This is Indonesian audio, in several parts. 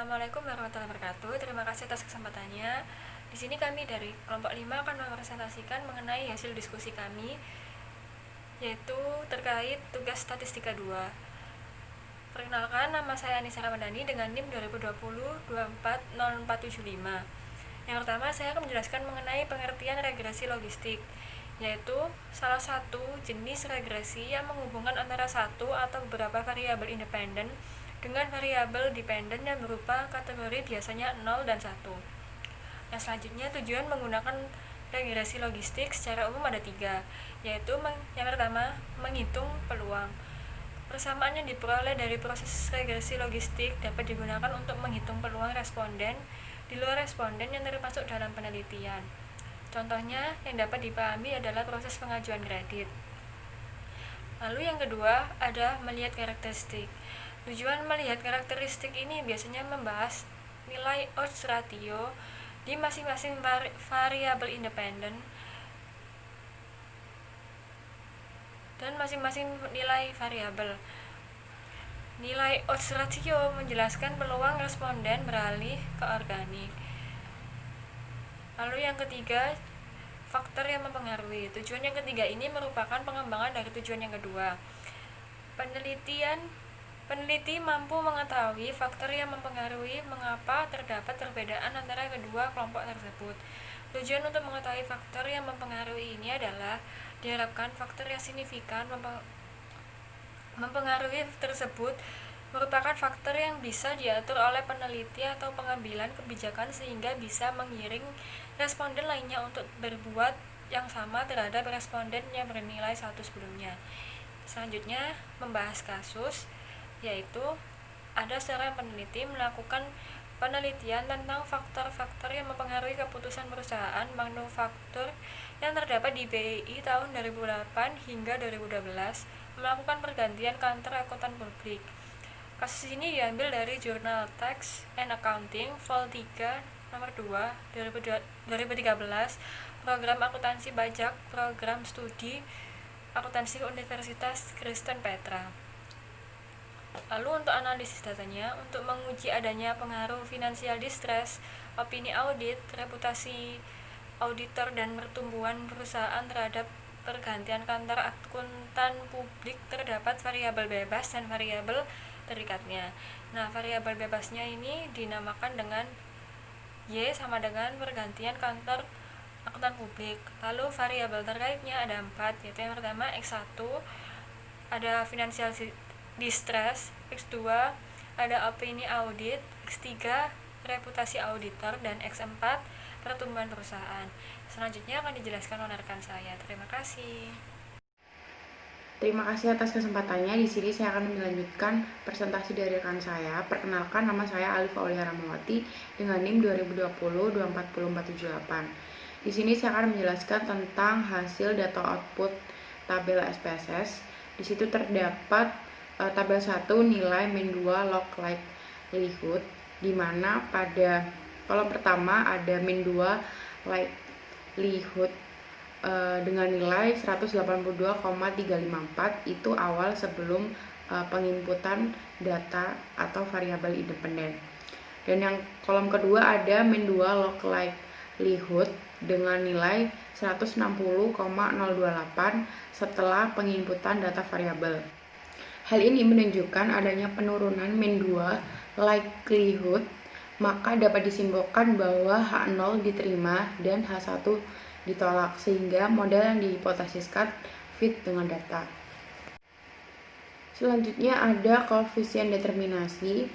Assalamualaikum warahmatullahi wabarakatuh. Terima kasih atas kesempatannya. Di sini kami dari kelompok 5 akan mempresentasikan mengenai hasil diskusi kami, yaitu terkait tugas statistika 2. Perkenalkan, nama saya Anissa Ramadhani dengan NIM 2020-240475. Yang pertama, saya akan menjelaskan mengenai pengertian regresi logistik, yaitu salah satu jenis regresi yang menghubungkan antara satu atau beberapa variabel independen dengan variabel dependen yang berupa kategori biasanya 0 dan 1. Yang selanjutnya, tujuan menggunakan regresi logistik secara umum ada 3, yaitu yang pertama, menghitung peluang. Persamaan yang diperoleh dari proses regresi logistik dapat digunakan untuk menghitung peluang responden di luar responden yang termasuk dalam penelitian. Contohnya yang dapat dipahami adalah proses pengajuan kredit. Lalu yang kedua ada melihat karakteristik. Tujuan melihat karakteristik ini biasanya membahas nilai odds ratio di masing-masing variabel independen dan masing-masing nilai variabel. Nilai odds ratio menjelaskan peluang responden beralih ke organik. Lalu yang ketiga, faktor yang mempengaruhi. Tujuan yang ketiga ini merupakan pengembangan dari tujuan yang kedua. Peneliti mampu mengetahui faktor yang mempengaruhi mengapa terdapat perbedaan antara kedua kelompok tersebut. Tujuan untuk mengetahui faktor yang mempengaruhi ini adalah diharapkan faktor yang signifikan mempengaruhi tersebut merupakan faktor yang bisa diatur oleh peneliti atau pengambilan kebijakan sehingga bisa mengiring responden lainnya untuk berbuat yang sama terhadap responden yang bernilai 1 sebelumnya. Selanjutnya, membahas kasus, yaitu ada seorang peneliti melakukan penelitian tentang faktor-faktor yang mempengaruhi keputusan perusahaan manufaktur yang terdapat di BI tahun 2008 hingga 2012 melakukan pergantian kantor akuntan publik. Kasus ini diambil dari jurnal Tax and Accounting Vol 3 nomor 2 2013, program akuntansi pajak, program studi akuntansi Universitas Kristen Petra. Lalu untuk analisis datanya, untuk menguji adanya pengaruh financial distress, opini audit, reputasi auditor dan pertumbuhan perusahaan terhadap pergantian kantor akuntan publik terdapat variabel bebas dan variabel terikatnya. Nah, variabel bebasnya ini dinamakan dengan Y sama dengan pergantian kantor akuntan publik. Lalu variabel terkaitnya ada 4, yaitu yang pertama X1 ada financial distress, X2 ada opini audit, X3 reputasi auditor, dan X4 pertumbuhan perusahaan. Selanjutnya akan dijelaskan oleh rekan saya. Terima kasih. Terima kasih atas kesempatannya. Di sini saya akan melanjutkan presentasi dari rekan saya. Perkenalkan, nama saya Alif Aulia Ramawati dengan NIM 2020-240478. Di sini saya akan menjelaskan tentang hasil data output tabel SPSS. Di situ terdapat tabel 1 nilai min 2 log likelihood, di mana pada kolom pertama ada min 2 likelihood dengan nilai 182,354, itu awal sebelum penginputan data atau variabel independen. Dan yang kolom kedua ada min 2 log likelihood dengan nilai 160,028 setelah penginputan data variabel. Hal ini menunjukkan adanya penurunan min 2 likelihood, maka dapat disimpulkan bahwa H0 diterima dan H1 ditolak, sehingga model yang dihipotesiskan fit dengan data. Selanjutnya ada koefisien determinasi.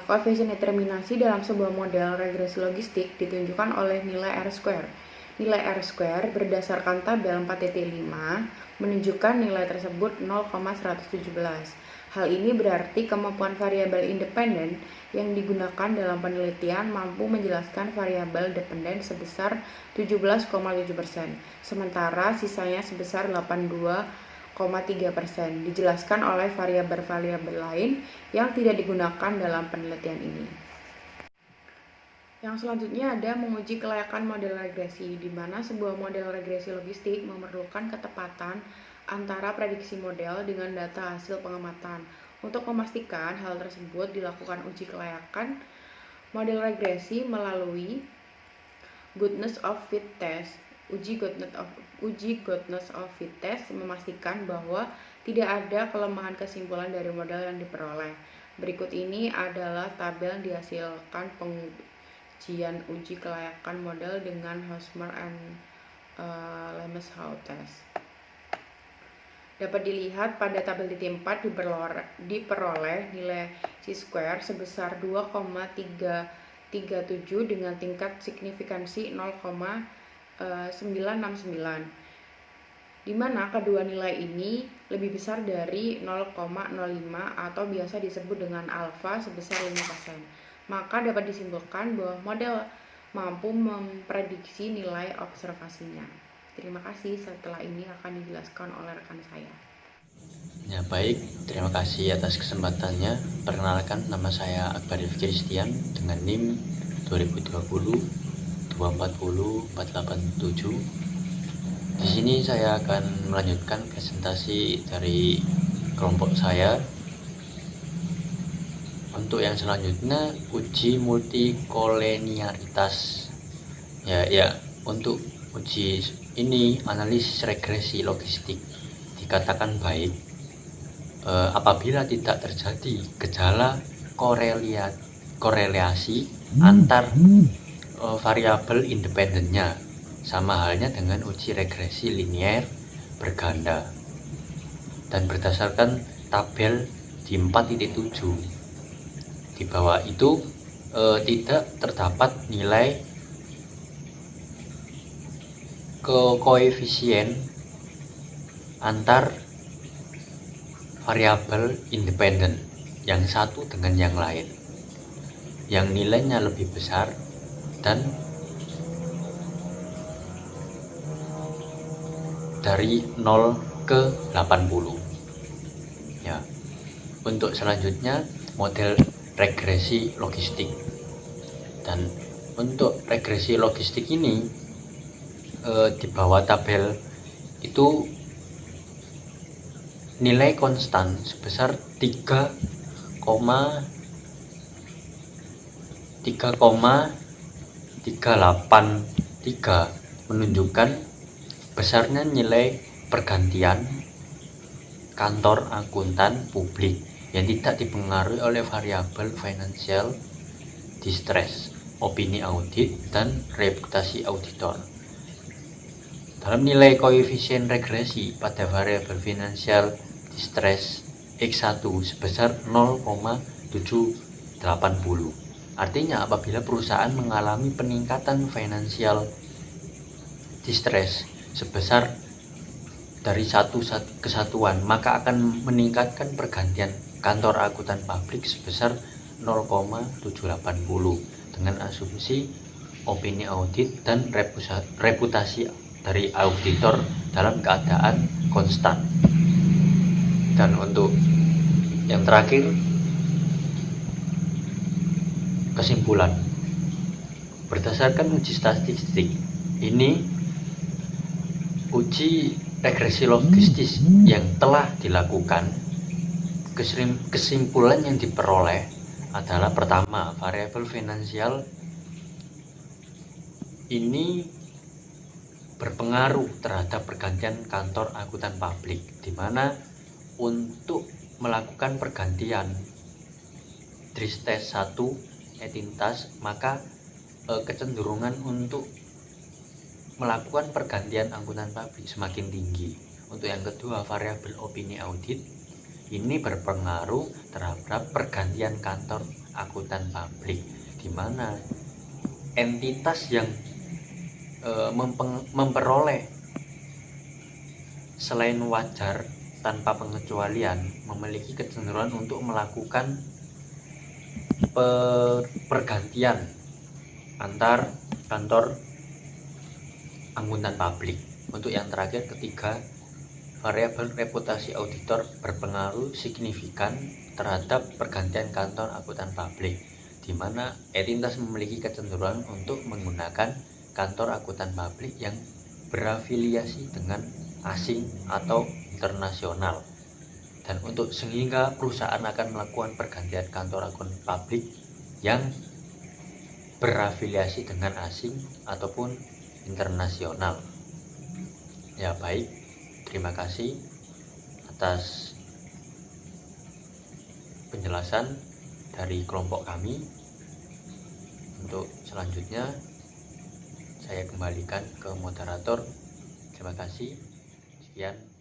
Koefisien determinasi dalam sebuah model regresi logistik ditunjukkan oleh nilai R-square. Nilai R-square berdasarkan tabel 4.5 menunjukkan nilai tersebut 0,117. Hal ini berarti kemampuan variabel independen yang digunakan dalam penelitian mampu menjelaskan variabel dependen sebesar 17,7%, sementara sisanya sebesar 82,3% dijelaskan oleh variabel-variabel lain yang tidak digunakan dalam penelitian ini. Yang selanjutnya ada menguji kelayakan model regresi, di mana sebuah model regresi logistik memerlukan ketepatan antara prediksi model dengan data hasil pengamatan. Untuk memastikan hal tersebut dilakukan uji kelayakan Model regresi melalui goodness of fit test. Uji goodness of fit test memastikan bahwa tidak ada kelemahan kesimpulan dari model yang diperoleh. Berikut ini adalah tabel yang dihasilkan pengujian uji kelayakan model dengan Hosmer and Lemeshow test. Dapat dilihat pada tabel titik 4 diperoleh nilai chi-square sebesar 2,337 dengan tingkat signifikansi 0,969, di mana kedua nilai ini lebih besar dari 0,05 atau biasa disebut dengan alfa sebesar 5%. Maka dapat disimpulkan bahwa model mampu memprediksi nilai observasinya. Terima kasih, setelah ini akan dijelaskan oleh rekan saya. Ya baik, terima kasih atas kesempatannya. Perkenalkan, nama saya Akbar Rifki Kristian dengan NIM 2020 240 487. Di sini saya akan melanjutkan presentasi dari kelompok saya. Untuk yang selanjutnya, uji multikolenialitas. Ya, untuk uji ini analisis regresi logistik dikatakan baik apabila tidak terjadi gejala korelasi antar variabel independennya, sama halnya dengan uji regresi linier berganda. Dan berdasarkan tabel di 4.7 di bawah itu tidak terdapat nilai koefisien antar variabel independen yang satu dengan yang lain yang nilainya lebih besar dan dari 0 ke 80. Ya. Untuk selanjutnya, model regresi logistik. Dan untuk regresi logistik ini di bawah tabel itu nilai konstan sebesar 3,383 menunjukkan besarnya nilai pergantian kantor akuntan publik yang tidak dipengaruhi oleh variabel financial distress, opini audit, dan reputasi auditor. Dalam nilai koefisien regresi pada variabel financial distress X1 sebesar 0,780. Artinya apabila perusahaan mengalami peningkatan financial distress sebesar dari satu kesatuan, maka akan meningkatkan pergantian kantor akuntan publik sebesar 0,780 dengan asumsi opini audit dan reputasi dari auditor dalam keadaan konstan. Dan untuk yang terakhir, kesimpulan berdasarkan uji statistik ini, uji regresi logistik yang telah dilakukan, kesimpulan yang diperoleh adalah pertama, variabel finansial ini berpengaruh terhadap pergantian kantor akuntan publik, di mana untuk melakukan pergantian Tristes 1 etintas, maka kecenderungan untuk melakukan pergantian akuntan publik semakin tinggi. Untuk yang kedua, variabel opini audit ini berpengaruh terhadap pergantian kantor akuntan publik, di mana entitas yang memperoleh selain wajar tanpa pengecualian memiliki kecenderungan untuk melakukan pergantian antar kantor akuntan publik. Untuk yang terakhir, ketiga, variabel reputasi auditor berpengaruh signifikan terhadap pergantian kantor akuntan publik, di mana entitas memiliki kecenderungan untuk menggunakan kantor akuntan publik yang berafiliasi dengan asing atau internasional. Dan untuk sehingga perusahaan akan melakukan pergantian kantor akuntan publik yang berafiliasi dengan asing ataupun internasional. Ya baik, terima kasih atas penjelasan dari kelompok kami. Untuk selanjutnya saya kembalikan ke moderator. Terima kasih. Sekian.